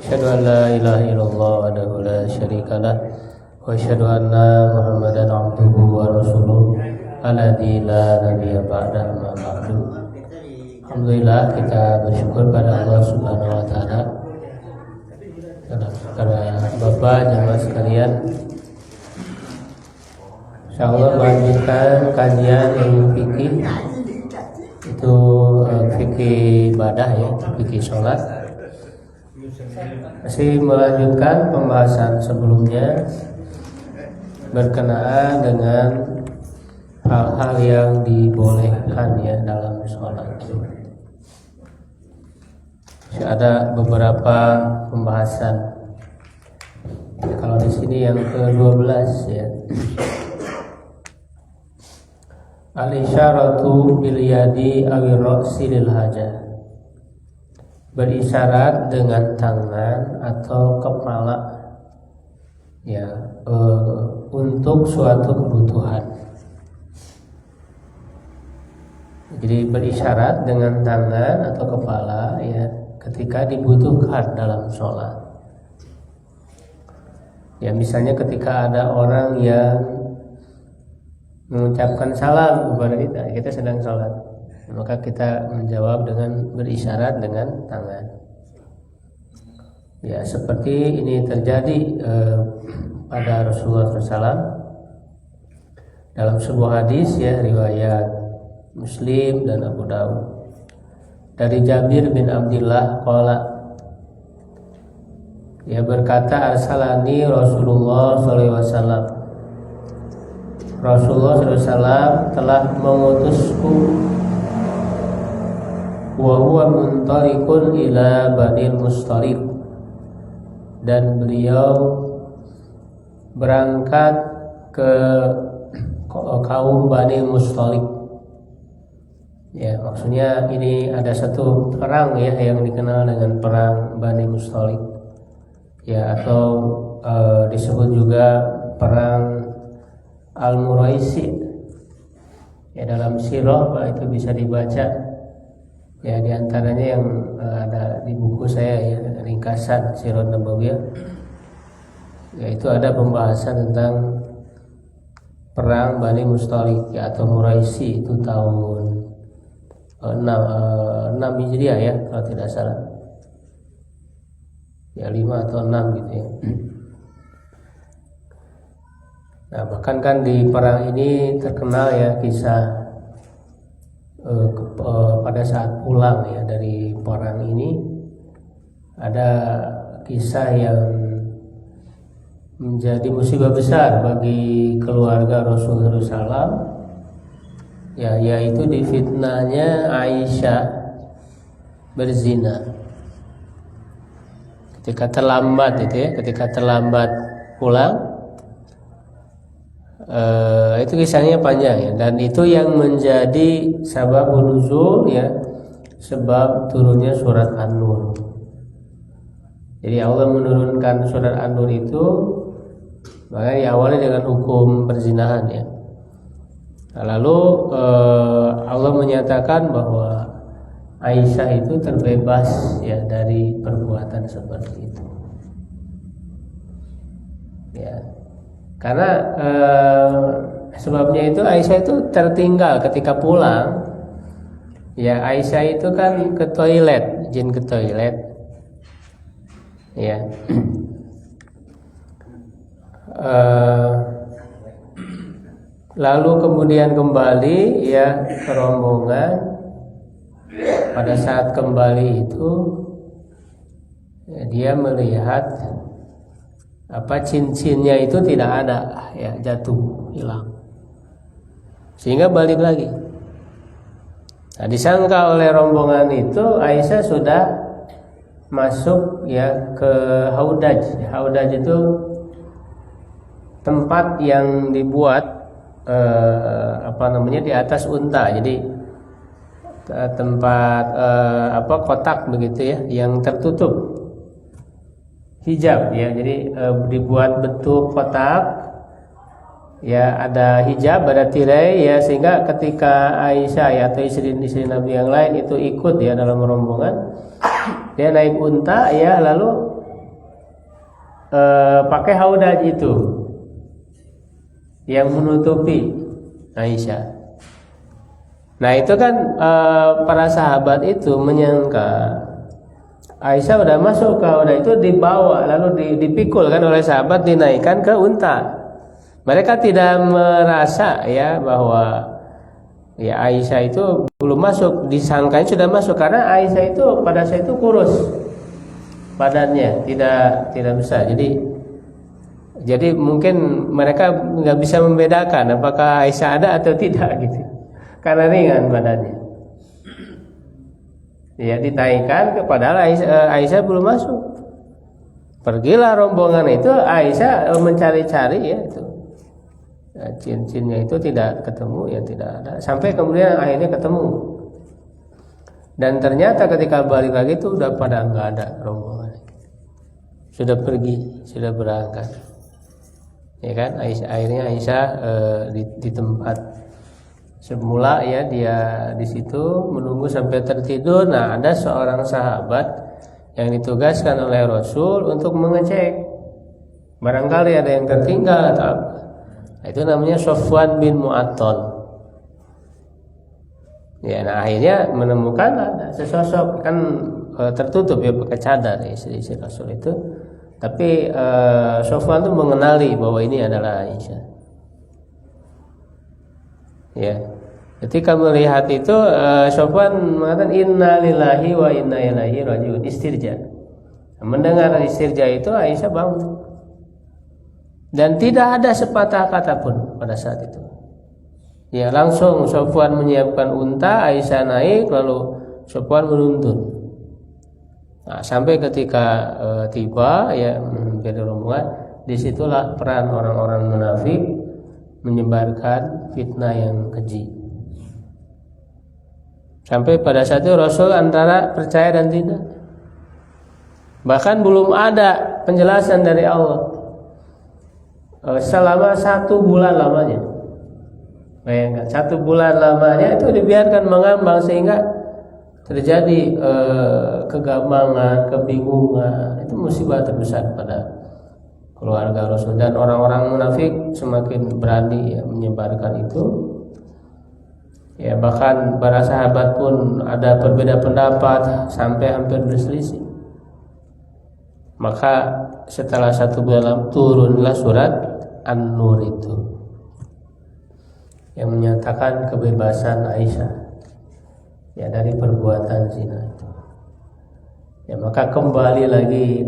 Asyhadu an la ilaha illallah wahdahu la syarikalah wa asyhadu anna Muhammadan abduhu wa rasuluh alladzi la nabiyya ba'da amma ba'du. Alhamdulillah, kita bersyukur pada Allah Subhanahu wa taala. Para Bapak jamaah sekalian, insyaallah melanjutkan kajian ilmu fikih. Itu fikih ibadah ya, fikih sholat. Masih melanjutkan pembahasan sebelumnya berkenaan dengan hal-hal yang dibolehkan ya dalam sholat. Masih ada beberapa pembahasan. Kalau di sini yang ke-12 ya. Al-isyaratu bil yadi awir ra'si lil hajah. Berisyarat dengan tangan atau kepala ya untuk suatu kebutuhan. Jadi berisyarat dengan tangan atau kepala ya ketika dibutuhkan dalam sholat. Ya misalnya ketika ada orang yang mengucapkan salam kepada kita sedang sholat, maka kita menjawab dengan berisyarat dengan tangan. Ya seperti ini terjadi pada Rasulullah SAW dalam sebuah hadis ya riwayat Muslim dan Abu Dawud dari Jabir bin Abdullah qala, ya berkata arsalani Rasulullah SAW, Rasulullah SAW telah mengutusku wa huwa muntaliqun ila Bani Mustaliq, dan beliau berangkat ke kaum Bani Mustaliq. Ya, maksudnya ini ada satu perang ya yang dikenal dengan perang Bani Mustaliq. Ya, atau disebut juga perang Al-Muraisi. Ya, dalam sirah itu bisa dibaca. Ya, diantaranya yang ada di buku saya ya, ringkasan Sirah Nabawiyah. Yaitu ada pembahasan tentang perang Bani Mustaliq ya, atau Muraisi, itu tahun 6 Hijriah ya kalau tidak salah. Ya 5 atau 6 gitu ya. Nah, bahkan kan di perang ini terkenal ya kisah pada saat pulang ya dari perang ini ada kisah yang menjadi musibah besar bagi keluarga Rasulullah SAW ya, yaitu difitnahnya Aisyah berzina ketika terlambat itu ya, ketika terlambat pulang. Itu kisahnya panjang ya, dan itu yang menjadi sabab nuzul ya, sebab turunnya surat An-Nur. Jadi Allah menurunkan surat An-Nur itu makanya awalnya dengan hukum perzinahan ya. Lalu Allah menyatakan bahwa Aisyah itu terbebas ya dari perbuatan seperti itu. Ya. Karena sebabnya itu Aisyah itu tertinggal ketika pulang. Ya Aisyah itu kan ke toilet, izin ke toilet. Ya. Lalu kemudian kembali ya ke rombongan. Pada saat kembali itu ya, dia melihat cincinnya itu tidak ada ya, jatuh hilang, sehingga balik lagi. Nah, disangka oleh rombongan itu Aisyah sudah masuk ya ke Haudaj. Haudaj itu tempat yang dibuat di atas unta. Jadi tempat kotak begitu ya, yang tertutup hijab ya. Jadi dibuat bentuk kotak ya, ada hijab, ada tirai ya, sehingga ketika Aisyah ya atau istri-istri Nabi yang lain itu ikut ya dalam rombongan, dia naik unta ya, lalu pakai haudaj itu yang menutupi Aisyah. Nah itu kan para sahabat itu menyangka Aisyah udah masuk ke haudaj itu, dibawa lalu dipikul kan oleh sahabat, dinaikkan ke unta. Mereka tidak merasa ya bahwa ya Aisyah itu belum masuk, disangkanya sudah masuk karena Aisyah itu pada saat itu kurus badannya, tidak besar. Jadi mungkin mereka nggak bisa membedakan apakah Aisyah ada atau tidak gitu, karena ringan badannya. Ya ditaikkan kepada Aisyah belum masuk. Pergilah rombongan itu, Aisyah mencari-cari ya itu. Cincinnya itu tidak ketemu, ya tidak ada. Sampai kemudian akhirnya ketemu. Dan ternyata ketika balik lagi itu udah pada nggak ada rombongan. Sudah pergi, sudah berangkat. Ya kan? Akhirnya Aisyah di tempat semula ya, dia di situ menunggu sampai tertidur. Nah, ada seorang sahabat yang ditugaskan oleh Rasul untuk mengecek barangkali ada yang tertinggal atau apa. Itu namanya Sofwan bin Mu'attal. Ya, nah akhirnya menemukan ada sesosok kan tertutup ya pakai cadar istri Rasul itu. Tapi Sofwan itu mengenali bahwa ini adalah Aisyah. Ya, ketika melihat itu Sofwan mengatakan inna lillahi wa inna ilaihi rajiun, istirja. Mendengar istirja itu Aisyah bangun. Dan tidak ada sepatah kata pun pada saat itu. Ya langsung Sofwan menyiapkan unta, Aisyah naik, lalu Sofwan menuntun. Nah, sampai ketika tiba ya menjadi rombongan, disitulah peran orang-orang munafik menyebarkan fitnah yang keji. Sampai pada saat itu Rasul antara percaya dan tidak. Bahkan belum ada penjelasan dari Allah. Selama 1 bulan lamanya, bayangkan 1 bulan lamanya itu dibiarkan mengambang sehingga terjadi kegambangan, kebingungan. Itu musibah terbesar pada keluarga Rasul, dan orang-orang munafik semakin berani ya, menyebarkan itu. Ya bahkan para sahabat pun ada berbeda pendapat sampai hampir berselisih. Maka setelah 1 bulan turunlah surat An-Nur itu yang menyatakan kebebasan Aisyah ya dari perbuatan zina itu. Ya maka kembali lagi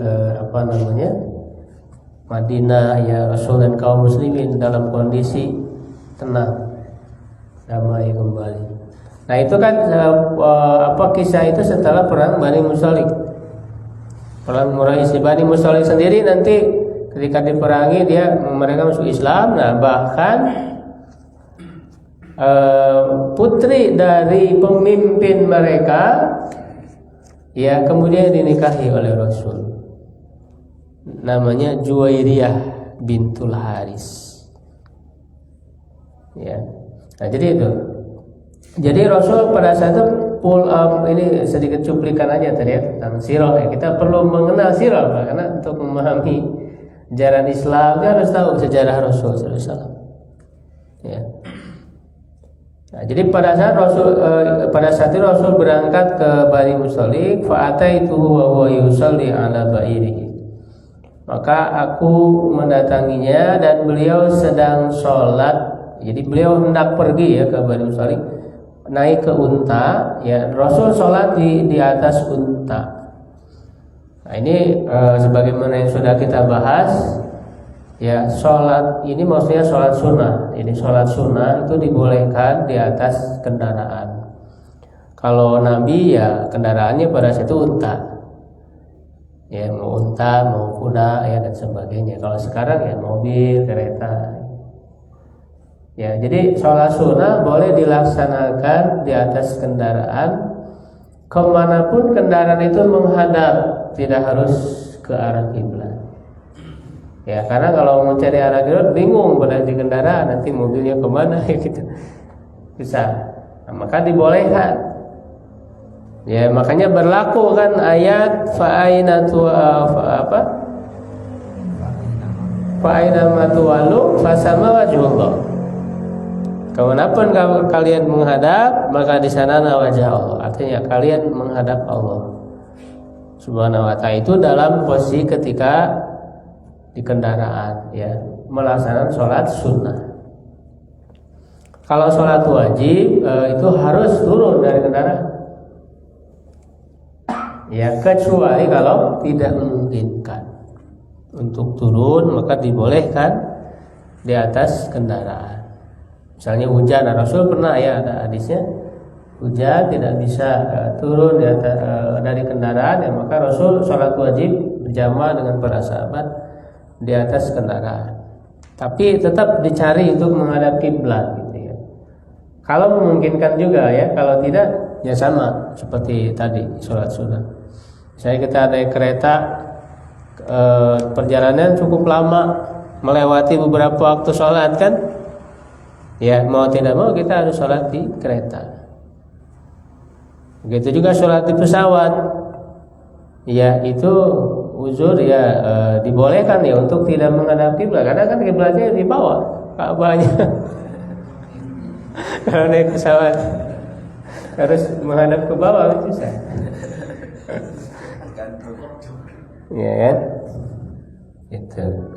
Madinah ya Rasul dan kaum muslimin dalam kondisi tenang, damai kembali. Nah itu kan kisah itu setelah perang Bani Mustalik. Perang Quraisy, Bani Mustalik sendiri nanti ketika diperangi mereka masuk Islam. Nah bahkan putri dari pemimpin mereka ya kemudian dinikahi oleh Rasul, namanya Juwairiyah bintul Haris. Ya, nah jadi itu. Jadi Rasul pada saat itu ini sedikit cuplikan aja tadi ya tentang sirah ya. Kita perlu mengenal sirah karena untuk memahami ajaran Islam kita harus tahu sejarah Rasul sallallahu alaihi wasallam. Ya. Nah, jadi pada saat itu Rasul berangkat ke Bani Mustalik, fa ataituhu wa huwa yusalli ala ba'irihi. Maka aku mendatanginya dan beliau sedang sholat. Jadi beliau hendak pergi ya ke Bani Mustalik, naik ke unta ya. Rasul sholat di atas unta. Nah ini sebagaimana yang sudah kita bahas ya, sholat ini maksudnya sholat sunnah. Jadi sholat sunnah itu dibolehkan di atas kendaraan. Kalau Nabi ya kendaraannya pada saat itu unta ya, mau unta mau kuda ya dan sebagainya. Kalau sekarang ya mobil, kereta. Ya, jadi sholat sunnah boleh dilaksanakan di atas kendaraan kemanapun kendaraan itu menghadap, tidak harus ke arah kiblat. Ya, karena kalau mau cari arah kiblat bingung pada di kendaraan nanti mobilnya kemana ya gitu, bisa. Nah, maka dibolehkan. Ya, makanya berlaku kan ayat fa aina ma tuwallu fasama wajhullah. Kemanapun kalian menghadap, maka di sana wajah Allah. Artinya kalian menghadap Allah Subhanahu wa ta'ala. Itu dalam posisi ketika di kendaraan, ya, melaksanakan sholat sunnah. Kalau sholat wajib itu harus turun dari kendaraan. Ya, kecuali kalau tidak memungkinkan untuk turun, maka dibolehkan di atas kendaraan. Misalnya hujan, Rasul pernah, ya, ada hadisnya, hujan tidak bisa turun di atas, dari kendaraan, ya, maka Rasul sholat wajib berjamaah dengan para sahabat di atas kendaraan. Tapi tetap dicari untuk menghadap kiblat, gitu ya. Kalau memungkinkan juga, ya, kalau tidak ya sama seperti tadi sholat sunnah. Misalnya kita naik kereta, perjalanan cukup lama, melewati beberapa waktu sholat kan, ya, mau tidak mau kita harus sholat di kereta. Begitu juga sholat di pesawat, ya, itu uzur, ya, dibolehkan, ya, untuk tidak menghadap kiblat, karena kan kiblatnya di bawah Ka'bahnya. Kalau naik pesawat harus menghadap ke bawah, bisa. Ya kan? Itu.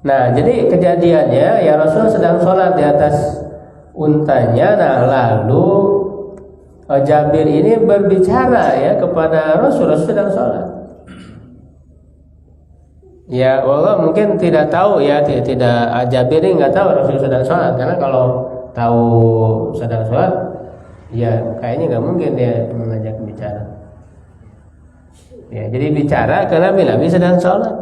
Nah, jadi kejadiannya, ya, Rasul sedang sholat di atas untanya. Nah, lalu Jabir ini berbicara, ya, kepada Rasul sedang sholat. Ya, Allah mungkin tidak tahu, ya, tidak, Jabir ini nggak tahu Rasul sedang sholat, karena kalau tahu sedang sholat, ya, kayaknya nggak mungkin dia mengajak bicara. Ya, jadi bicara karena Nabi sedang sholat.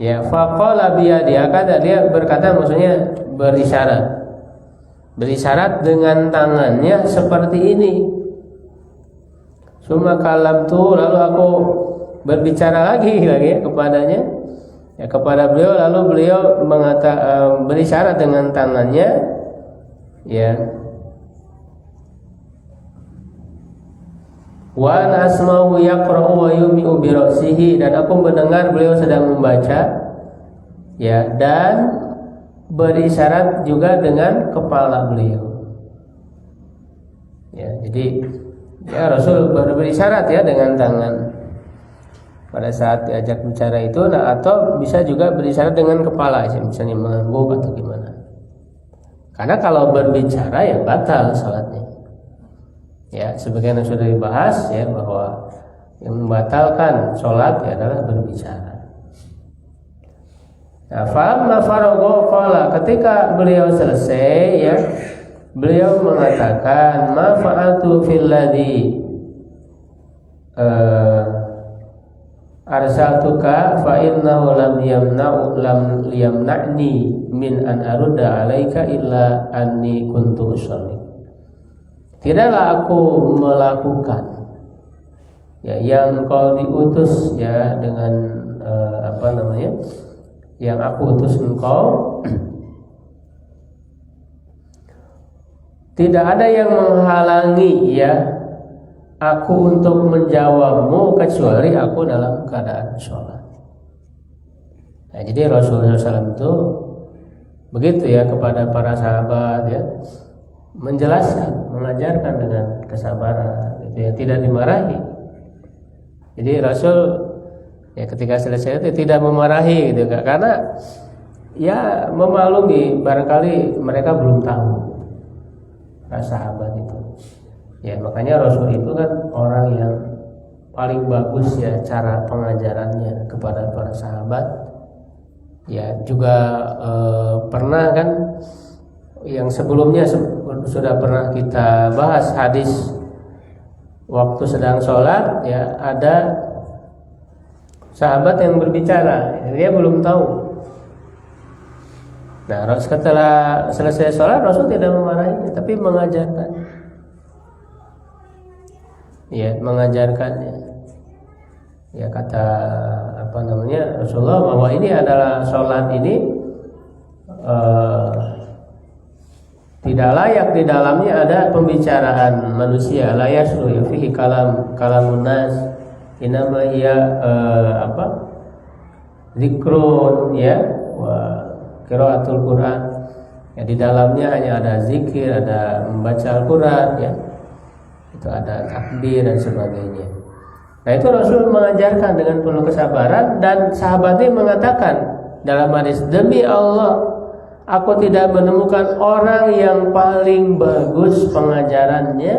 Ya, faqala biyadi, dia berkata, maksudnya berisyarat dengan tangannya seperti ini. Summa kalamtu, lalu aku berbicara lagi kepadanya, ya, kepada beliau, lalu beliau berisyarat dengan tangannya, ya. Wa asma'u yaqra'u wa yumi'u bi ra'sihi, dan aku mendengar beliau sedang membaca, ya, dan berisyarat juga dengan kepala beliau. Ya, jadi, ya, Rasul berisyarat, ya, dengan tangan pada saat diajak bicara itu. Nah, atau bisa juga berisyarat dengan kepala, misalnya mengangguk atau gimana. Karena kalau berbicara, ya, batal salatnya. Ya, sebagaimana sudah dibahas, ya, bahwa yang membatalkan sholat, ya, adalah berbicara. Nah, falamma faragha qala, ketika beliau selesai, ya, beliau mengatakan, ma fa'altu fil ladzi arsaltuka fa innahu lam yamna'ni min an arudda 'alaika illa anni kuntu usalli. Tidaklah aku melakukan, ya, yang kau diutus, ya, dengan yang aku utus engkau. Tidak ada yang menghalangi, ya, aku untuk menjawabmu kecuali aku dalam keadaan sholat. Nah, jadi Rasulullah SAW itu begitu, ya, kepada para sahabat, ya, menjelaskan, mengajarkan dengan kesabaran, gitu, ya, tidak dimarahi. Jadi Rasul, ya, ketika selesai itu tidak memarahi, gitu, karena, ya, memaklumi barangkali mereka belum tahu, para sahabat itu. Ya, makanya Rasul itu kan orang yang paling bagus, ya, cara pengajarannya kepada para sahabat. Ya, juga pernah kan yang sebelumnya sudah pernah kita bahas hadis waktu sedang sholat, ya, ada sahabat yang berbicara, dia belum tahu. Nah, setelah selesai sholat, Rasul tidak memarahinya, tapi mengajarkan, ya, mengajarkannya. Ya, kata Rasulullah bahwa ini adalah sholat ini tidak layak di dalamnya ada pembicaraan manusia, la yasru fihi kalamun nas, inama hiya zikrun ya wa qiraatul Quran. Ya, di dalamnya hanya ada zikir, ada membaca Al-Quran ya. Itu ada takbir dan sebagainya. Nah, itu Rasul mengajarkan dengan penuh kesabaran, dan sahabatnya mengatakan dalam hadis, demi Allah, aku tidak menemukan orang yang paling bagus pengajarannya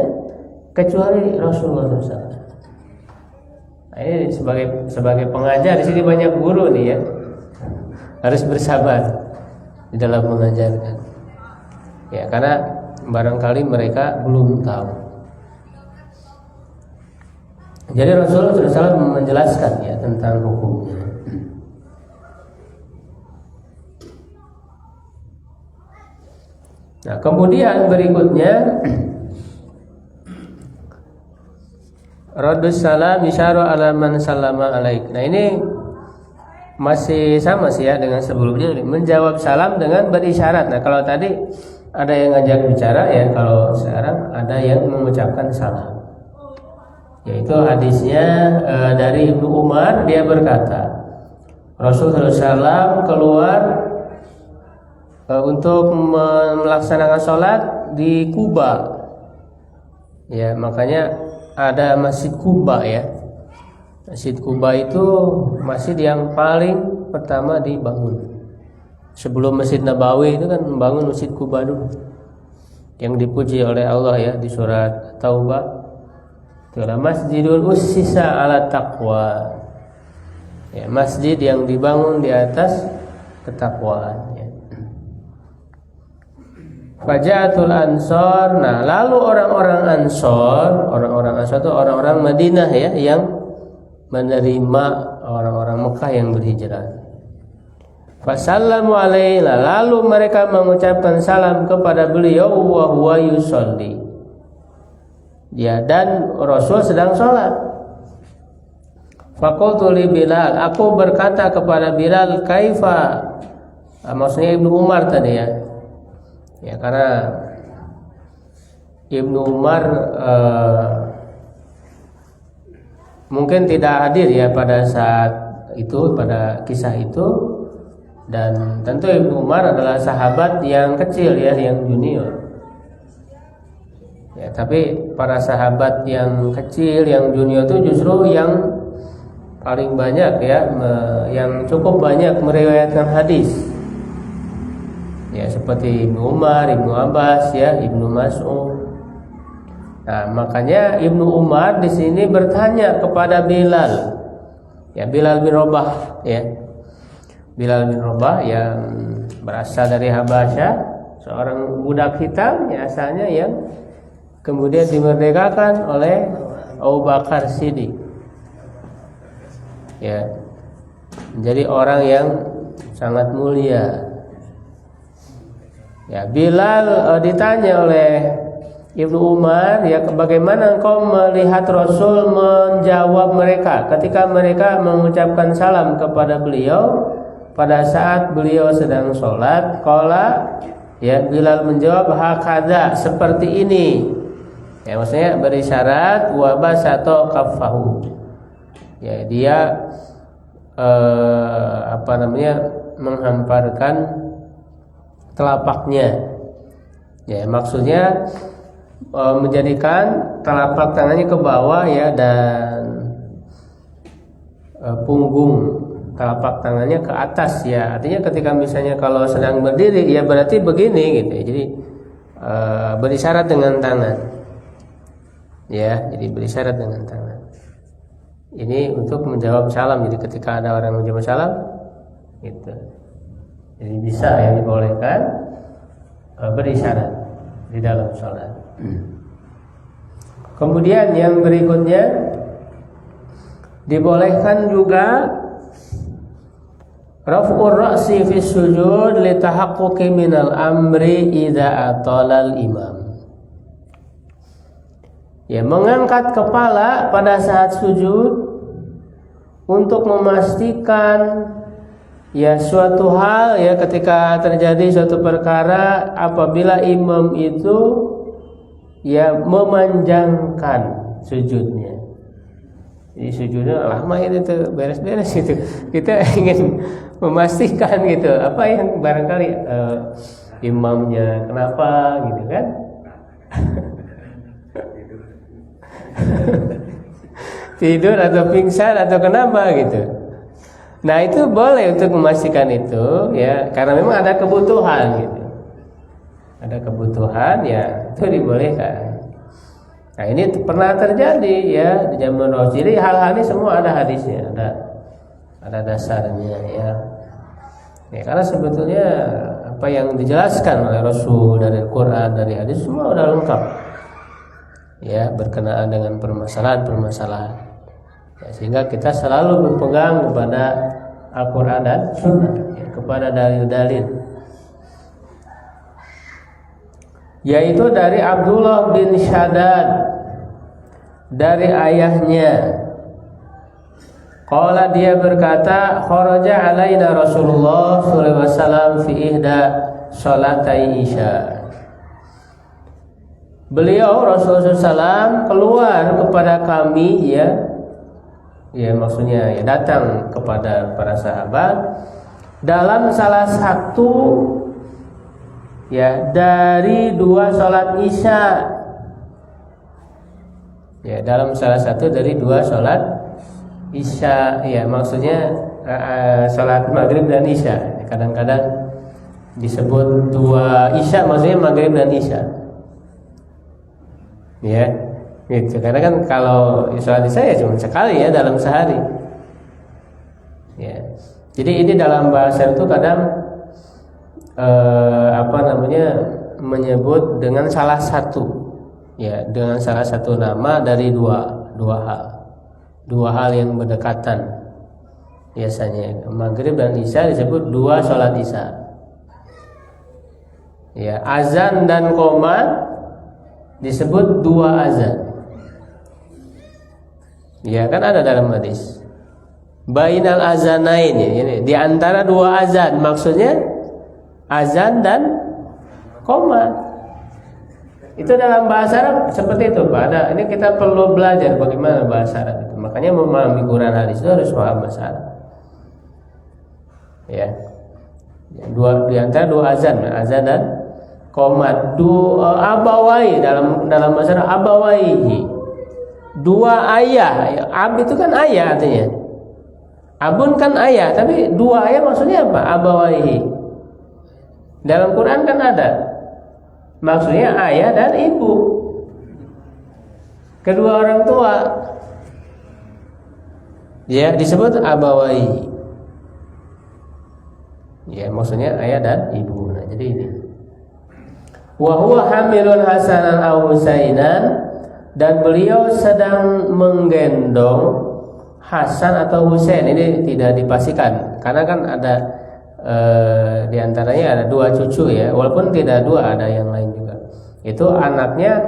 kecuali Rasulullah SAW. Nah, ini sebagai pengajar di sini banyak guru nih ya, harus bersabar di dalam mengajarkan. Ya, karena barangkali mereka belum tahu. Jadi Rasulullah SAW menjelaskan ya tentang hukumnya. Nah, kemudian berikutnya Raddus salam isyaru ala man sallama alaik. Nah, ini masih sama sih ya dengan sebelumnya, menjawab salam dengan berisyarat. Nah, kalau tadi ada yang ngajak bicara ya, kalau sekarang ada yang mengucapkan salam. Yaitu hadisnya dari Ibnu Umar, dia berkata, Rasulullah SAW keluar untuk melaksanakan sholat di Kuba. Ya, makanya ada Masjid Kuba ya. Masjid Kuba itu masjid yang paling pertama dibangun. Sebelum Masjid Nabawi itu kan membangun Masjid Kuba dulu, yang dipuji oleh Allah ya di surat Taubah. Itu adalah Masjidul Ussisa ala Taqwa. Ya, masjid yang dibangun di atas ketakwaan ya. Faja'atul Ansor. Nah, lalu orang-orang Ansor itu orang-orang Madinah ya, yang menerima orang-orang Mekah yang berhijrah. Fasallamu alaihi, lalu mereka mengucapkan salam kepada beliau wa huwa yusolli. Ya, dan Rasul sedang sholat. Faqultu li Bilal, aku berkata kepada Bilal, kaifa? Maksudnya Ibnu Umar tadi ya. Ya, karena Ibnu Umar mungkin tidak hadir ya pada saat itu, pada kisah itu. Dan tentu Ibnu Umar adalah sahabat yang kecil ya, yang junior. Ya, tapi para sahabat yang kecil, yang junior itu justru yang paling banyak ya, yang cukup banyak meriwayatkan hadis. Ya, seperti Ibnu Umar, Ibnu Abbas ya, Ibnu Mas'ud. Nah, makanya Ibnu Umar di sini bertanya kepada Bilal. Ya, Bilal bin Rabah ya. Bilal bin Rabah yang berasal dari Habasyah, seorang budak hitam ya asalnya, yang kemudian dimerdekakan oleh Abu Bakar Siddiq. Ya, menjadi orang yang sangat mulia. Ya, Bilal ditanya oleh Ibnu Umar, ya, bagaimana engkau melihat Rasul menjawab mereka ketika mereka mengucapkan salam kepada beliau pada saat beliau sedang sholat? Qala, ya, Bilal menjawab, hakadha, seperti ini. Ya, maksudnya berisyarat, wa basato kaffahu. Ya, dia menghamparkan telapaknya. Ya, maksudnya menjadikan telapak tangannya ke bawah ya, dan punggung telapak tangannya ke atas ya. Artinya ketika misalnya kalau sedang berdiri ya berarti begini gitu ya. Jadi berisyarat dengan tangan. Ya, jadi berisyarat dengan tangan. Ini untuk menjawab salam. Jadi ketika ada orang menjawab salam gitu. Jadi bisa yang dibolehkan berisyarat di dalam salat. Kemudian yang berikutnya dibolehkan juga raf'ur ra'si fi sujud li tahaqquqi minal amri idza atala al imam. Ya, mengangkat kepala pada saat sujud untuk memastikan ya suatu hal ya, ketika terjadi suatu perkara apabila imam itu ya memanjangkan sujudnya. Jadi sujudnya lama itu tuh beres-beres itu. Kita ingin memastikan gitu apa yang barangkali imamnya kenapa gitu kan. Tidur atau pingsan atau kenapa gitu. Nah itu boleh untuk memastikan itu ya, karena memang ada kebutuhan gitu. Ada kebutuhan ya itu dibolehkan. Nah ini pernah terjadi ya di zaman Rasul. Jadi hal-hal ini semua ada hadisnya, ada dasarnya ya. Ya karena sebetulnya apa yang dijelaskan oleh Rasul dari Al-Quran, dari hadis semua udah lengkap. Ya berkenaan dengan permasalahan-permasalahan. Ya, sehingga kita selalu berpegang kepada Al-Quran dan Sunnah ya, kepada dalil-dalil. Yaitu dari Abdullah bin Shaddad dari ayahnya. Qala dia berkata, kharaja alaina Rasulullah sallallahu alaihi wasallam fi ihda shalatai isya. Beliau Rasulullah SAW keluar kepada kami ya maksudnya ya datang kepada para sahabat dalam salah satu ya dari dua sholat isya. Ya dalam salah satu dari dua sholat isya ya maksudnya sholat maghrib dan isya. Kadang-kadang disebut dua isya maksudnya maghrib dan isya. Ya, gitu. Karena kan kalau sholat isya ya cuma sekali ya dalam sehari. Ya, jadi ini dalam bahasa itu kadang menyebut dengan salah satu, ya, dengan salah satu nama dari dua hal yang berdekatan. Biasanya maghrib dan isya disebut dua sholat isya. Ya, azan dan qomat disebut dua azan. Ya kan ada dalam hadis. Bainal azanain ya, ini di antara dua azan maksudnya azan dan qomat. Itu dalam bahasa Arab seperti itu, Pak. Ini kita perlu belajar bagaimana bahasa Arab itu. Makanya memahami Quran hadis itu harus paham bahasa Arab. Ya. Di antara dua azan dan qomat, abawai dalam bahasa Arab abawaihi. Dua ayah, ab itu kan ayah artinya. Abun kan ayah, tapi dua ayah maksudnya apa? Abawaihi. Dalam Quran kan ada. Maksudnya ayah dan ibu. Kedua orang tua. Ya, disebut abawaihi. Ya, maksudnya ayah dan ibu. Nah, jadi ini. Wa huwa hamilun hasanan aw husainan, dan beliau sedang menggendong Hasan atau Husain. Ini tidak dipastikan karena kan ada di antaranya ada dua cucu ya, walaupun tidak dua, ada yang lain juga. Itu anaknya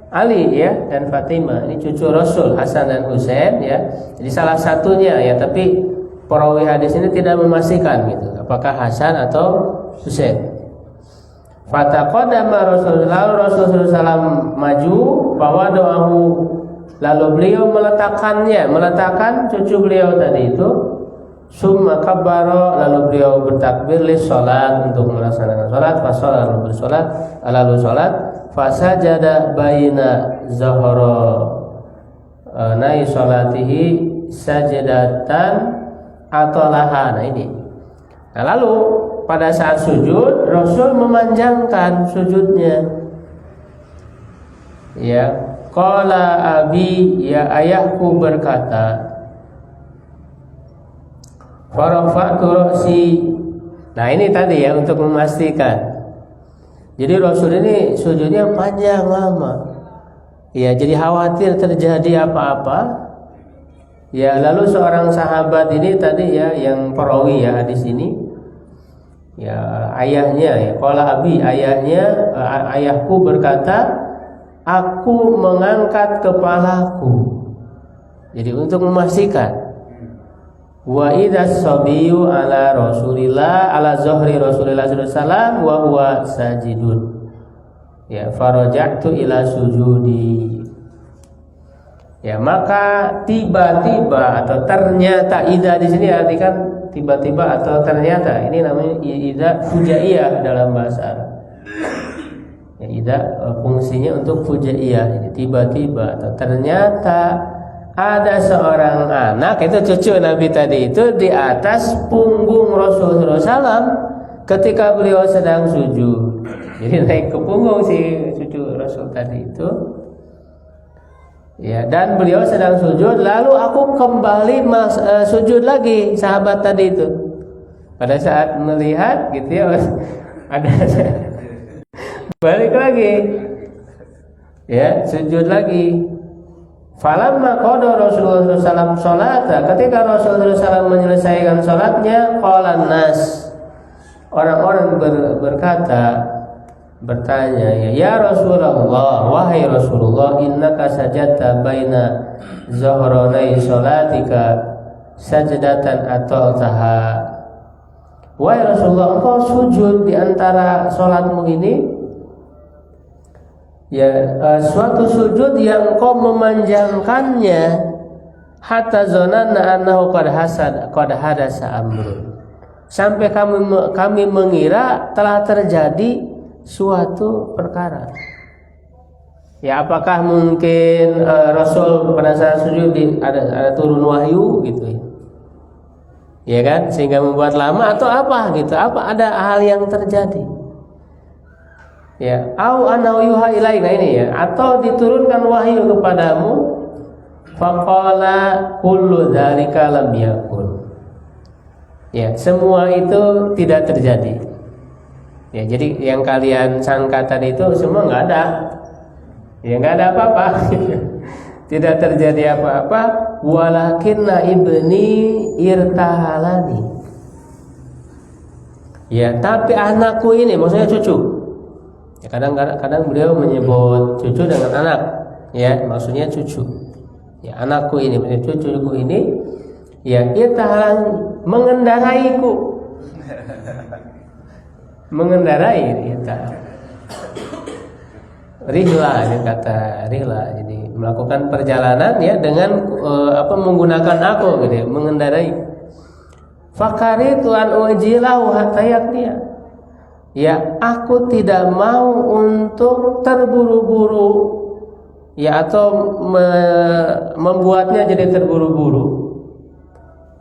Ali ya dan Fatimah. Ini cucu Rasul, Hasan dan Husain ya. Jadi salah satunya ya, tapi perawi hadis ini tidak memastikan gitu apakah Hasan atau Husain. Fataqaddama Rasulullah SAW maju bahwa doahu, lalu beliau meletakkan cucu beliau tadi itu. Summa kabbara, lalu beliau bertakbir li salat untuk melaksanakan salat. Fasala, lalu bersalat, lalu salat. Fasajada baina zahra nai salatihi sajadatan atolaha. Nah ini. Nah lalu pada saat sujud Rasul memanjangkan sujudnya. Ya, qala abi, ya ayahku berkata, farafa'tu ra'si. Nah ini tadi ya untuk memastikan. Jadi Rasul ini sujudnya panjang lama. Ya, jadi khawatir terjadi apa-apa. Ya, lalu seorang sahabat ini tadi ya yang perawi ya hadis ini. Ya, ayahnya ya, qala abi, ayahku berkata, aku mengangkat kepalaku. Jadi untuk memastikan. Wa idzas sabiyyu ala Rasulillah ala zuhri Rasulillah sallallahu alaihi wasallam wa huwa sajidun. Ya, faraja'tu ila sujudi. Ya, maka tiba-tiba atau ternyata idza di sini artikan tiba-tiba atau ternyata. Ini namanya idza fujaiyah dalam bahasa Arab. Ya, idza fungsinya untuk fujaiyah. Jadi tiba-tiba atau ternyata ada seorang anak, itu cucu Nabi tadi itu, di atas punggung Rasulullah SAW ketika beliau sedang sujud. Jadi naik ke punggung si cucu Rasul tadi itu. Ya, dan beliau sedang sujud, lalu aku kembali sujud lagi, sahabat tadi itu. Pada saat melihat gitu ya, ada balik lagi. Ya, sujud lagi. Falamma qada Rasulullah SAW salata, ketika Rasulullah SAW menyelesaikan salatnya, qalan nas, orang-orang bertanya, ya Rasulullah, wahai Rasulullah, innaka sajadta baina zahranai salatika sajdatan ataltaha. Wahai Rasulullah, engkau sujud di antara salatmu ini, ya, suatu sujud yang engkau memanjangkannya, hatta zananna annahu qad hadasa amrun, sampai kami mengira telah terjadi suatu perkara. Ya, apakah mungkin Rasul pada saat sujud ada turun wahyu gitu ya? Ya kan, sehingga membuat lama atau apa gitu? Apa ada hal yang terjadi? Ya, au anau yuha ilaina, ini ya, atau diturunkan wahyu kepadamu. Faqala kullu dzalika lam yakun. Ya, semua itu tidak terjadi. Ya, jadi yang kalian sangka tadi itu semua nggak ada. Ya, nggak ada apa-apa. Tidak terjadi apa-apa. Walakinna ibni irtahalani. Ya, tapi anakku ini, maksudnya cucu. Ya, kadang beliau menyebut cucu dengan anak. Ya, maksudnya cucu. Ya, anakku ini, cucuku ini, ya, irtahalani, mengendaraiku. Mengendarai kita rihla, ini kata rihla, jadi melakukan perjalanan ya dengan menggunakan aku gitu ya, mengendarai. Fakaritu an ujilahu hatta yaqdiya, ya, aku tidak mau untuk terburu-buru ya, atau membuatnya jadi terburu-buru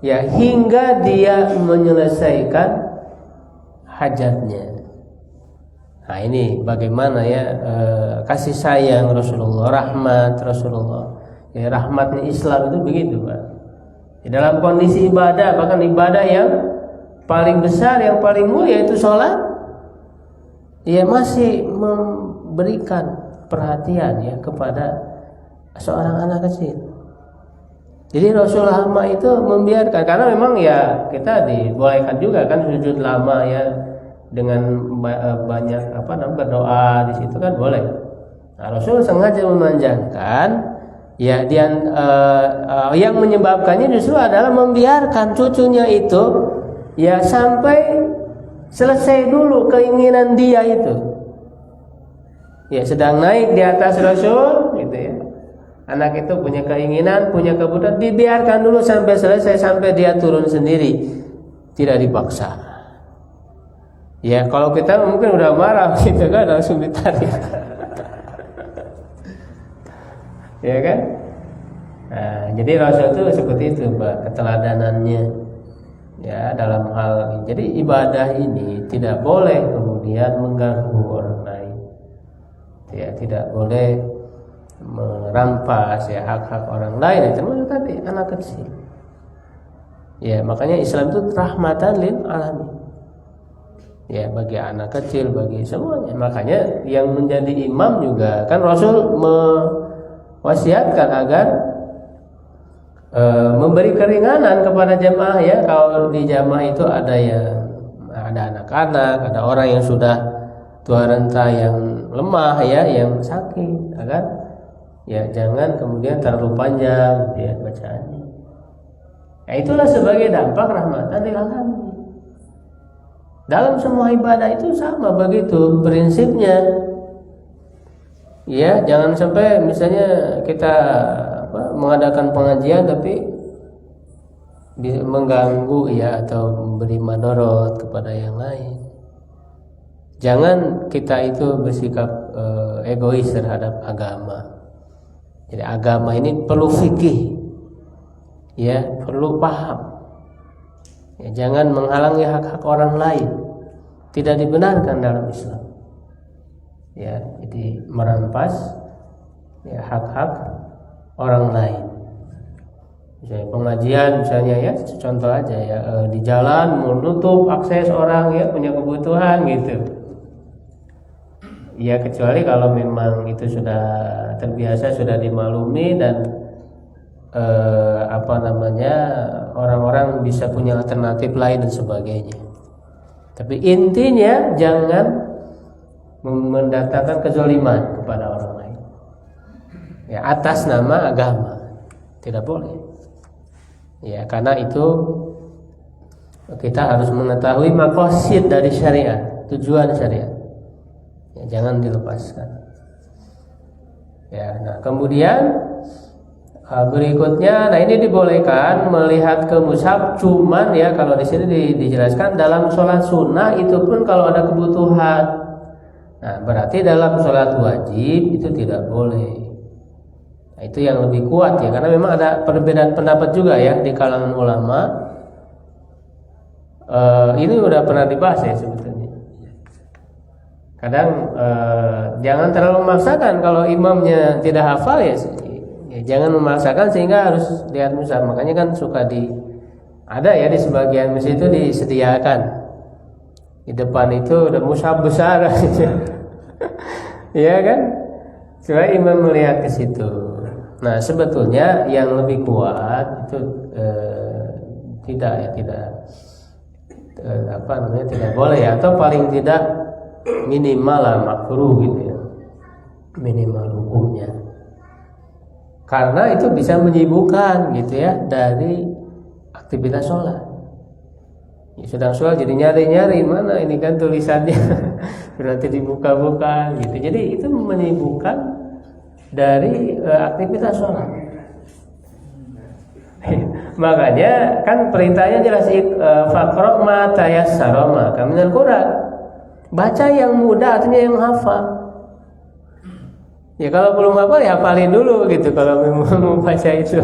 ya, hingga dia menyelesaikan hajatnya. Nah, ini bagaimana ya kasih sayang Rasulullah, rahmat Rasulullah. Ya, rahmatnya Islam itu begitu, Pak. Di dalam kondisi ibadah, bahkan ibadah yang paling besar, yang paling mulia itu sholat, ya, masih memberikan perhatian ya kepada seorang anak kecil. Jadi Rasulullah itu membiarkan, karena memang ya kita dibolehkan juga kan sujud lama ya, dengan banyak berdoa di situ kan boleh. Nah, Rasul sengaja memanjangkan ya, yang menyebabkannya justru adalah membiarkan cucunya itu ya sampai selesai dulu keinginan dia itu. Ya, sedang naik di atas Rasul gitu ya. Anak itu punya keinginan, punya kebutuhan, dibiarkan dulu sampai selesai, sampai dia turun sendiri, tidak dipaksa. Ya, kalau kita mungkin udah marah gitu kan, langsung ditarik. Ya kan? Nah, jadi Rasul itu seperti itu, Pak, keteladanannya. Ya, dalam hal, jadi ibadah ini tidak boleh kemudian mengganggu orang lain. Ya, tidak boleh merampas ya hak-hak orang lain, termasuk tadi anak kecil. Ya, makanya Islam itu rahmatan lil alamin. Ya, bagi anak kecil, bagi semuanya. Makanya yang menjadi imam juga kan Rasul mewasiatkan agar memberi keringanan kepada jamaah ya. Kalau di jamaah itu ada anak-anak, ada orang yang sudah tua renta, yang lemah ya, yang sakit, agar ya jangan kemudian terlalu panjang ya bacaannya. Nah, itulah sebagai dampak rahmatan lil alamin. Dalam semua ibadah itu sama begitu prinsipnya. Ya, jangan sampai misalnya kita mengadakan pengajian tapi mengganggu ya atau memberi madorot kepada yang lain. Jangan kita itu bersikap egois terhadap agama. Jadi agama ini perlu fikih, ya perlu paham. Ya, jangan menghalangi hak-hak orang lain. Tidak dibenarkan dalam Islam. Ya, jadi merampas ya hak-hak orang lain. Misalnya pengajian misalnya ya contoh aja ya di jalan menutup akses orang ya punya kebutuhan gitu. Ya kecuali kalau memang itu sudah terbiasa, sudah dimaklumi dan orang-orang bisa punya alternatif lain dan sebagainya. Tapi intinya jangan mendatangkan kezaliman kepada orang lain. Ya atas nama agama tidak boleh. Ya karena itu kita harus mengetahui maqasid dari syariat, tujuan syariat. Ya, jangan dilepaskan. Ya, nah kemudian berikutnya, nah ini dibolehkan melihat ke mushaf, cuman ya kalau di sini dijelaskan dalam sholat sunnah itu pun kalau ada kebutuhan. Nah berarti dalam sholat wajib itu tidak boleh. Nah, itu yang lebih kuat ya, karena memang ada perbedaan pendapat juga ya di kalangan ulama. Ini udah pernah dibahas ya sebetulnya. Kadang jangan terlalu memaksakan kalau imamnya tidak hafal ya jangan memaksakan sehingga harus lihat mushaf. Makanya kan suka ada ya di sebagian masjid itu disediakan di depan itu ada mushaf besar. Iya kan? Supaya imam melihat ke situ. Nah sebetulnya yang lebih kuat itu tidak boleh ya, atau paling tidak minimal lah makruh gitu ya, minimal hukumnya, karena itu bisa menyibukkan gitu ya dari aktivitas sholat. Ya, sedang sholat jadi nyari mana ini kan tulisannya berarti dibuka-buka gitu, jadi itu menyibukkan dari aktivitas sholat. Makanya kan perintahnya jelas faqra ma tayassara maka minal Quran. Baca yang mudah, artinya yang hafal. Ya kalau belum hafal ya hafalin dulu gitu. Kalau mau baca itu,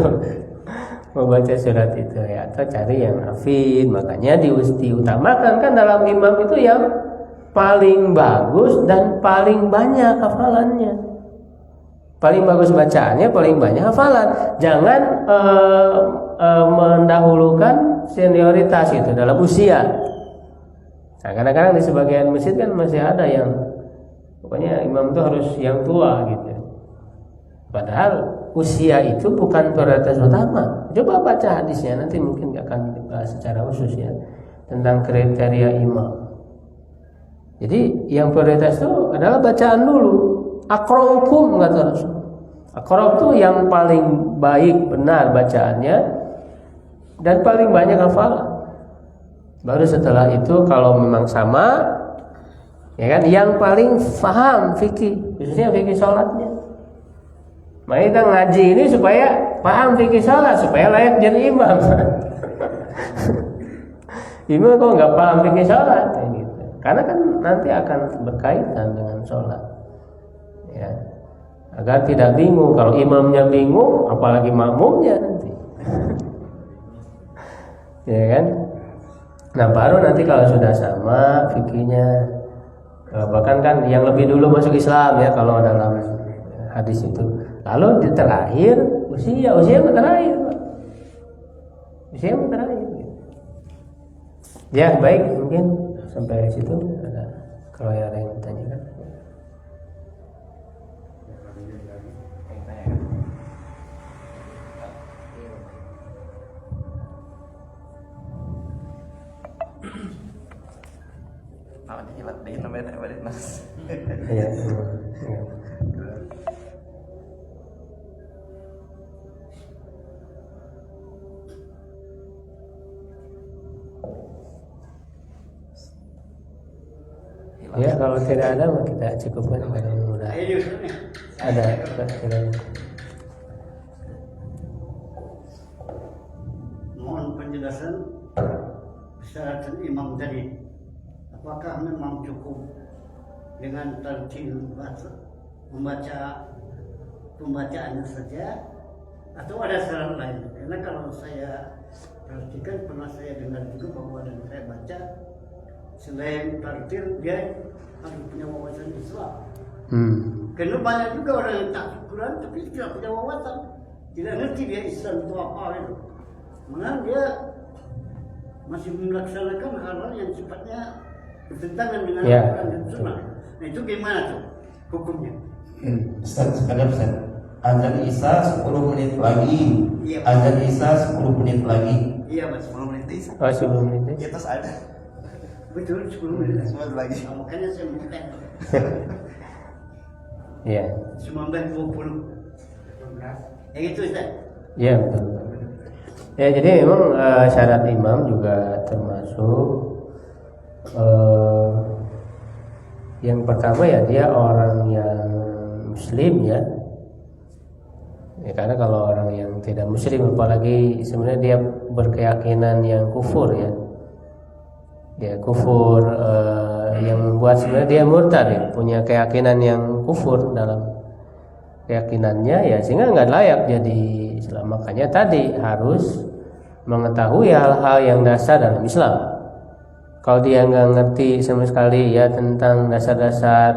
mau baca surat itu ya, atau cari yang hafid. Makanya diutamakan kan dalam imam itu yang paling bagus dan paling banyak hafalannya. Paling bagus bacaannya, paling banyak hafalan. Jangan mendahulukan senioritas itu dalam usia. Nah kadang-kadang di sebagian masjid kan masih ada yang pokoknya imam itu harus yang tua gitu. Padahal usia itu bukan prioritas utama. Coba baca hadisnya, nanti mungkin akan dibahas secara khusus ya tentang kriteria imam. Jadi yang prioritas itu adalah bacaan dulu. Aqra'ukum kata Rasul. Aqra' itu yang paling baik benar bacaannya dan paling banyak hafalan. Baru setelah itu kalau memang sama, ya kan, yang paling paham fikih, khususnya fikih sholatnya. Makanya kita ngaji ini supaya paham fikih sholat, supaya layak jadi imam. Imam kok nggak paham fikih sholat, gitu. Karena kan nanti akan berkaitan dengan sholat, ya. Agar tidak bingung. Kalau imamnya bingung, apalagi makmumnya nanti, ya kan? Nah baru nanti kalau sudah sama fikihnya, bahkan kan yang lebih dulu masuk Islam ya kalau dalam hadis itu. Lalu di terakhir usia yang terakhir, usia yang terakhir. Ya baik, mungkin sampai situ. Kalau ada yang ditanyakan. Ya, ya kalau tidak ada kita cukupkan, mudah-mudahan ada. penjelasan persyaratan imam tadi. Apakah memang cukup dengan tartil membaca pembacaannya saja atau ada syarat lain? Karena kalau saya perhatikan, pernah saya dengar juga bahwa dan saya baca selain tartil dia harus punya wawasan Islam. Karena banyak juga orang yang tak Quran tapi tidak punya wawasan, tidak ngerti dia Islam itu apa itu. Malah dia masih melaksanakan hal-hal yang sifatnya bertentangan dengan Al-Quran dan Sunnah. Nah itu gimana tuh hukumnya? Ustaz, azan Isya 10 menit lagi. Iya, azan Isya 10 menit lagi. Iya, Mas. 10 menit Isya. Oh, 10 menit. Di atas ada. Betul, 10 menit. 10 lagi. Nah, makanya saya bukan. Iya. 19:20. Yang itu Ustaz. Iya, betul. Ya, jadi memang syarat imam juga termasuk yang pertama ya dia orang yang muslim ya. Ya, karena kalau orang yang tidak muslim apalagi sebenarnya dia berkeyakinan yang kufur ya. Dia kufur yang membuat sebenarnya dia murtad ya, punya keyakinan yang kufur dalam keyakinannya ya, sehingga nggak layak jadi Islam. Makanya tadi harus mengetahui hal-hal yang dasar dalam Islam. Kalau dia nggak ngerti sama sekali ya tentang dasar-dasar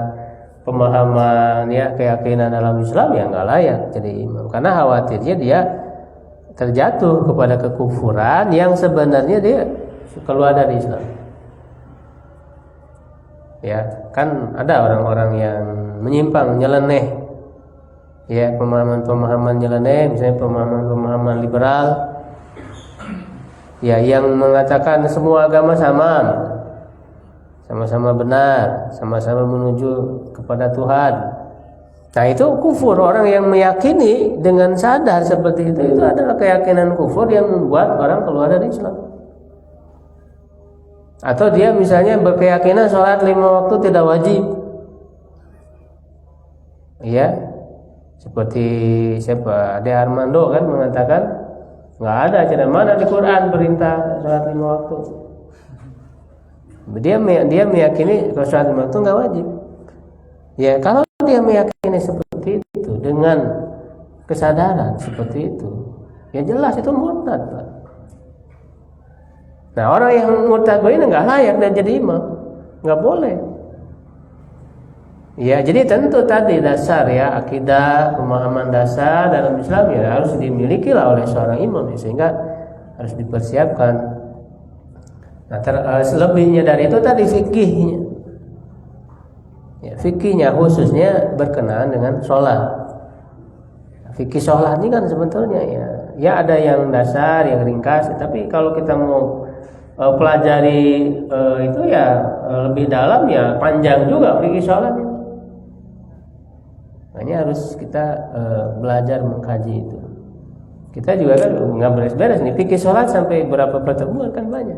pemahaman ya keyakinan dalam Islam, ya nggak layak jadi imam, karena khawatirnya dia terjatuh kepada kekufuran yang sebenarnya dia keluar dari Islam. Ya kan ada orang-orang yang menyimpang, nyeleneh ya, pemahaman-pemahaman nyeleneh, misalnya pemahaman-pemahaman liberal ya, yang mengatakan semua agama sama-sama benar, sama-sama menuju kepada Tuhan. Nah itu kufur. Orang yang meyakini dengan sadar seperti itu adalah keyakinan kufur yang membuat orang keluar dari Islam. Atau dia misalnya berkeyakinan sholat 5 waktu tidak wajib, ya, seperti siapa, Ade Armando kan mengatakan nggak ada ajaran mana di Quran perintah sholat 5 waktu. Dia meyakini kalau sholat 5 waktu nggak wajib. Ya kalau dia meyakini seperti itu dengan kesadaran seperti itu, ya jelas itu murtad, Pak. Nah orang yang murtad ini nggak layak dan jadi imam, nggak boleh. Ya jadi tentu tadi dasar ya, akidah, pemahaman dasar dalam Islam ya harus dimiliki lah oleh seorang imam ya, sehingga harus dipersiapkan. Nah selebihnya dari itu tadi fikihnya, ya, fikihnya khususnya berkenaan dengan sholat. Fikih sholat ini kan sebetulnya ya ada yang dasar, yang ringkas, tapi kalau kita mau pelajari itu ya lebih dalam ya panjang juga fikih sholatnya. Makanya harus kita belajar mengkaji itu. Kita juga kan nggak beres-beres nih fikih sholat sampai berapa pertemuan kan banyak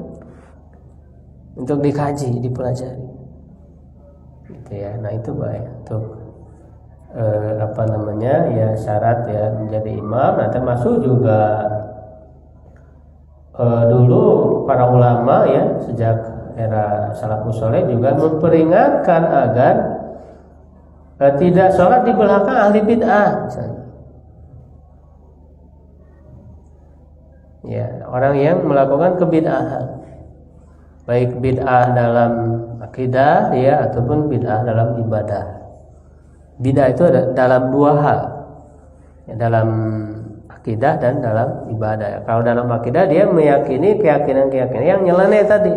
untuk dikaji, dipelajari. Gitu ya. Nah itu baik untuk ya syarat ya menjadi imam. Nah termasuk juga dulu para ulama ya sejak era salafus saleh juga memperingatkan agar tidak sholat di belakang ahli bid'ah misalnya. Ya, orang yang melakukan kebid'ahan, baik bid'ah dalam akidah ya ataupun bid'ah dalam ibadah. Bid'ah itu ada dalam dua hal, ya, dalam akidah dan dalam ibadah. Kalau dalam akidah dia meyakini keyakinan-keyakinan yang nyeleneh tadi.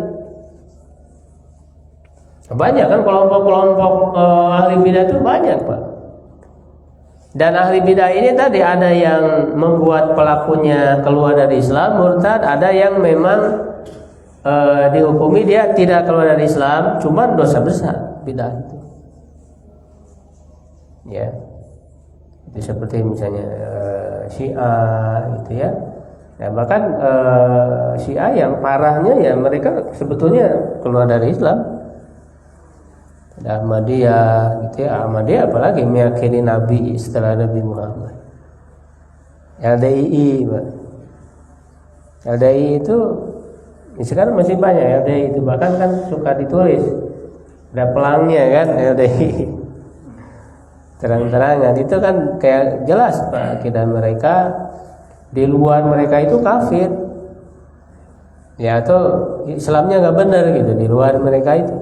Banyak kan kelompok-kelompok ahli bidah itu banyak, Pak. Dan ahli bidah ini tadi ada yang membuat pelakunya keluar dari Islam, murtad, ada yang memang dihukumi dia tidak keluar dari Islam, cuman dosa besar bidah itu. Ya. Itu seperti misalnya Syiah gitu ya. Ya bahkan Syiah yang parahnya ya mereka sebetulnya keluar dari Islam. Ahmadiyah gitu ya, Ahmadiyah apalagi meyakini Nabi setelah Nabi Muhammad. LDII, Pak. LDI itu sekarang masih banyak LDI itu, bahkan kan suka ditulis ada pelangnya kan LDI terang-terangan, itu kan kayak jelas Pak, akidah mereka di luar mereka itu kafir ya, atau Islamnya nggak benar gitu di luar mereka itu,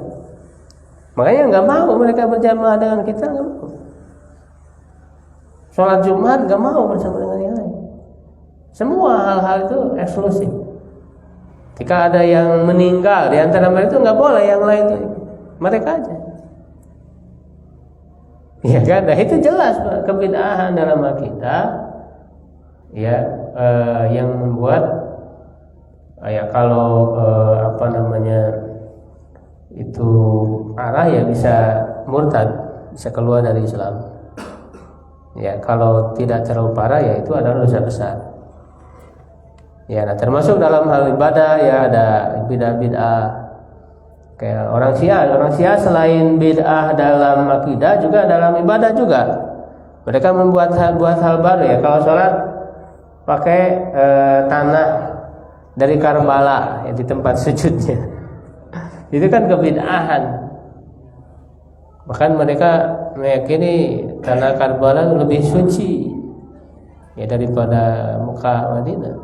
makanya nggak mau mereka berjamaah dengan kita, nggak mau sholat Jumat, nggak mau bersama dengan yang lain, semua hal-hal itu eksklusif. Jika ada yang meninggal di antara mereka itu nggak boleh yang lain itu, mereka aja. Ya kan, nah itu jelas Pak, kebid'ahan dalam akidah ya, yang membuat ya kalau itu parah ya bisa murtad, bisa keluar dari Islam. Ya kalau tidak terlalu parah ya itu adalah dosa besar. Ya, nah termasuk dalam hal ibadah ya ada bid'ah-bid'ah kayak orang Syiah selain bid'ah dalam akidah juga dalam ibadah juga. Mereka membuat hal baru ya, kalau sholat pakai tanah dari Karbala ya, di tempat sujudnya. Itu kan kebid'ahan. Bahkan mereka meyakini tanah Karbala lebih suci ya daripada Mekah, Madinah.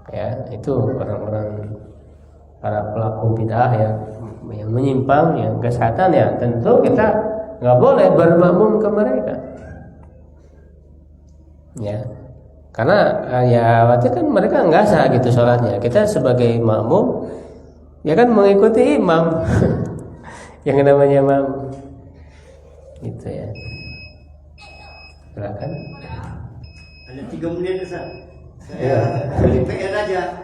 Ya, itu orang-orang para pelaku bid'ah yang menyimpang, yang kesatan ya, tentu kita nggak boleh bermakmum ke mereka. Ya, karena ya waktu kan mereka nggak sah gitu sholatnya. Kita sebagai makmum ya kan mengikuti imam yang namanya imam gitu ya. Silakan. Ada 3 menit Ustaz. Saya beli PR aja.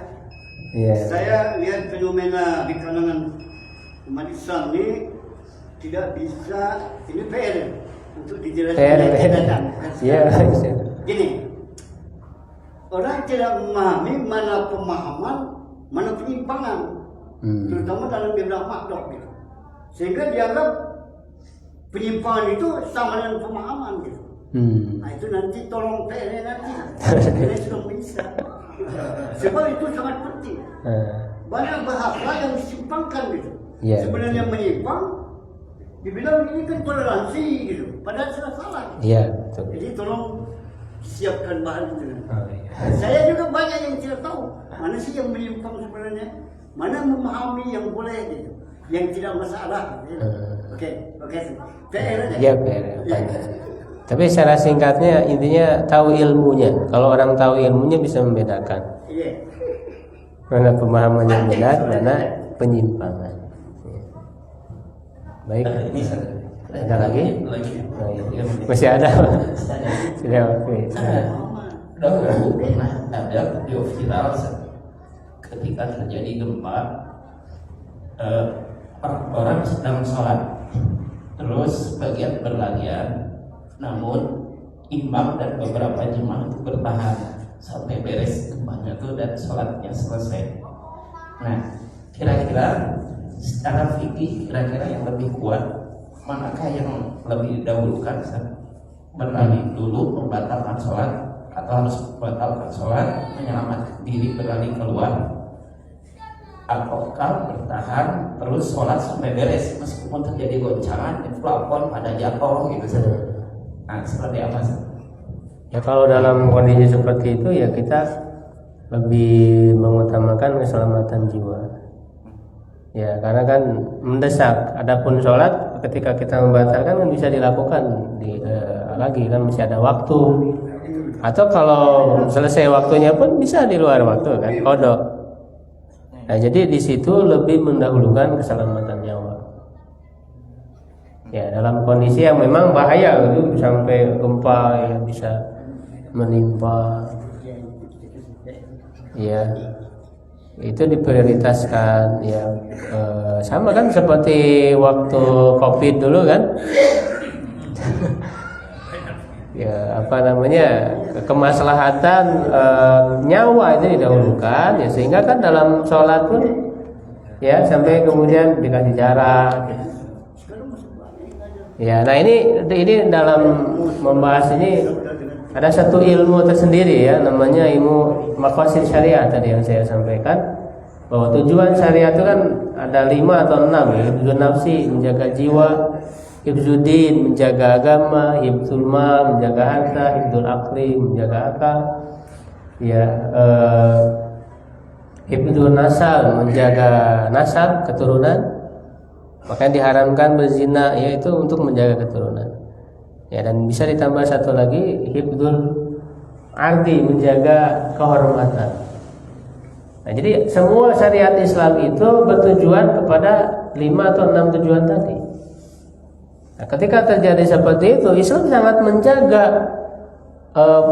Yeah. Saya lihat fenomena di kalangan umat Islam ini tidak bisa, ini PR untuk dijelaskan. Iya. Gini, orang tidak memahami mana pemahaman, mana penyimpangan, terutama dalam bidang makhluk gitu. Sehingga dianggap penyimpangan itu sama dengan pemahaman gitu. Nah itu nanti tolong PR nanti, ini sudah bisa. Sebab itu sangat penting. Banyak bahasa yang disimpangkan gitu. Yeah. Sebenarnya menyimpang, dibilang ini kan toleransi gitu. Padahal salah. Iya. Jadi tolong siapkan bahan itu. Saya juga banyak yang tidak tahu mana sih yang menyimpang sebenarnya, mana memahami yang boleh gitu, yang tidak masalah. Gitu. Oke. PR aja. Iya PR. Tapi secara singkatnya intinya tahu ilmunya. Kalau orang tahu ilmunya bisa membedakan. Iya. Mana pemahaman yang benar, mana penyimpangan. Baik. Ada lagi? Masih ada. Sudah oke. Dahulu pernah ada video viral ketika terjadi gempa, orang sedang sholat, terus bagian berlarian. Namun imam dan beberapa jemaah itu bertahan sampai beres gempanya itu dan sholatnya selesai. Nah, kira-kira secara fikih kira-kira yang lebih kuat manakah yang lebih didahulukan? Berlari dulu membatalkan sholat atau harus membatalkan sholat menyelamatkan diri berlari keluar, ataukah bertahan terus sholat sampai beres meskipun terjadi goncangan di plafon pada jatuh gitu saja? Nah, seperti apa sih? Ya kalau dalam kondisi seperti itu ya kita lebih mengutamakan keselamatan jiwa. Ya karena kan mendesak. Adapun sholat ketika kita membatalkan kan bisa dilakukan lagi kan masih ada waktu. Atau kalau selesai waktunya pun bisa di luar waktu kan qada. Nah jadi di situ lebih mendahulukan keselamatan nyawa. Ya dalam kondisi yang memang bahaya gitu sampai gempa yang bisa menimpa, ya itu diprioritaskan ya. Sama kan seperti waktu COVID dulu kan. Ya kemaslahatan nyawa itu didahulukan ya, sehingga kan dalam sholat pun ya sampai kemudian dikasih jarak. Ya, nah ini dalam membahas ini ada satu ilmu tersendiri ya, namanya ilmu maqasid syariat tadi yang saya sampaikan, bahwa tujuan syariat itu kan ada 5 atau 6 ya. Hifdzun nafsi, menjaga jiwa; hifdzuddin, menjaga agama; hifdzul mal, menjaga harta; hifdzul aqli, menjaga akal; ya, hifdzun nasal, menjaga nasab, keturunan. Makanya diharamkan berzina, yaitu untuk menjaga keturunan. Ya, dan bisa ditambah satu lagi, hifdzul ardi, menjaga kehormatan. Nah, jadi semua syariat Islam itu bertujuan kepada 5 atau 6 tujuan tadi. Nah, ketika terjadi seperti itu, Islam sangat menjaga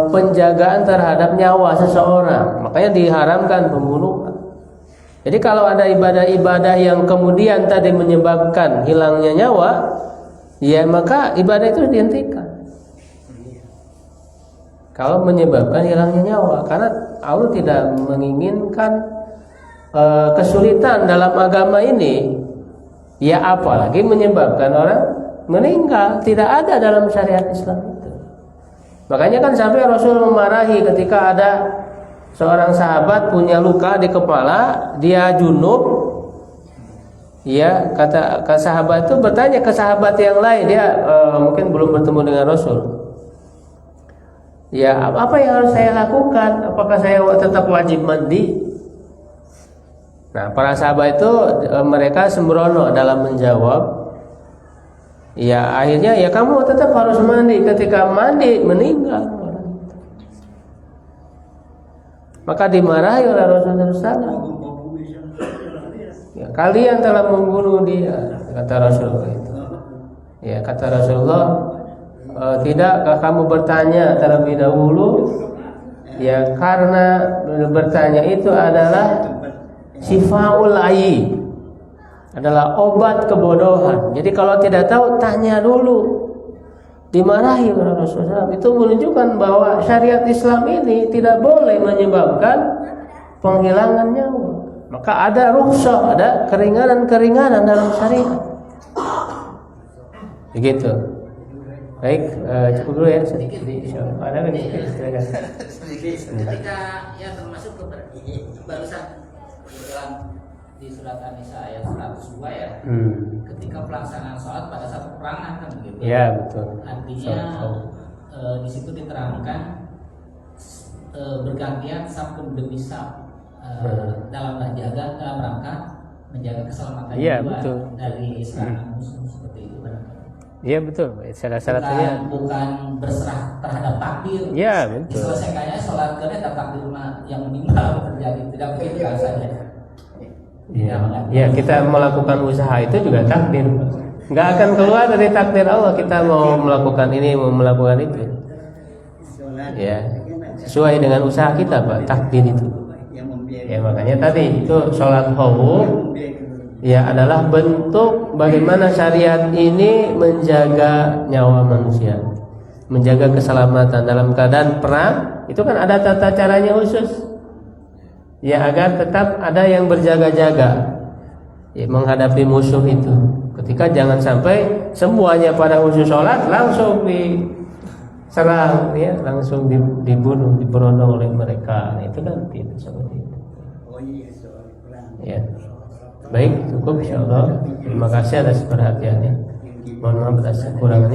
penjagaan terhadap nyawa seseorang. Makanya diharamkan pembunuhan. Jadi kalau ada ibadah-ibadah yang kemudian tadi menyebabkan hilangnya nyawa, ya maka ibadah itu dihentikan. Kalau menyebabkan hilangnya nyawa, karena Allah tidak menginginkan kesulitan dalam agama ini, ya apalagi menyebabkan orang meninggal. Tidak ada dalam syariat Islam itu. Makanya kan sampai Rasul memarahi ketika ada seorang sahabat punya luka di kepala, dia junub. Ya, kata sahabat itu bertanya ke sahabat yang lain, dia mungkin belum bertemu dengan Rasul. Ya, apa yang harus saya lakukan? Apakah saya tetap wajib mandi? Nah, para sahabat itu mereka sembrono dalam menjawab. Ya, akhirnya ya kamu tetap harus mandi. Ketika mandi meninggal orang. Maka dimarahi oleh Rasulullah SAW. Ya, kalian telah membunuh dia, kata Rasulullah itu. Ya, kata Rasulullah, tidakkah kamu bertanya terlebih dahulu? Ya, karena bertanya itu adalah sifaul ayyi, adalah obat kebodohan. Jadi kalau tidak tahu tanya dulu. Dimarahi oleh Rasulullah. Itu menunjukkan bahwa syariat Islam ini tidak boleh menyebabkan penghilangan nyawa. Maka ada rukhsah, ada keringanan-keringanan dalam syariat. Begitu. Baik, cukup dulu ya. Ada lagi? Ketika ya termasuk barusan di surat An-Nisa ayat 102 ya. Ketika pelaksanaan sholat pada saat peperangan kan begitu. Ya, betul. Artinya di situ diterangkan bergantian satu demi satu dalam rangka menjaga keselamatan jiwa dari serangan musuh seperti itu. Iya betul. Salah satunya bukan berserah terhadap takdir. Iya betul. Diselesaikannya sholat karena takdir yang meninggal terjadi, tidak begitu rasanya. Ya, kita melakukan usaha itu juga takdir. Nggak akan keluar dari takdir Allah. Kita mau melakukan ini, mau melakukan itu. Ya, sesuai dengan usaha kita, Pak. Takdir itu. Ya, makanya tadi itu sholat khauf ya adalah bentuk bagaimana syariat ini menjaga nyawa manusia, menjaga keselamatan dalam keadaan perang. Itu kan ada tata caranya khusus. Ya, agar tetap ada yang berjaga-jaga ya, menghadapi musuh itu. Ketika jangan sampai semuanya pada khusus sholat langsung diserang ya, langsung dibunuh, diberondong oleh mereka. Nah, itu kan tidak seperti itu. Ya. Baik, cukup insyaallah. Terima kasih atas perhatiannya. Mohon maaf atas kekurangannya.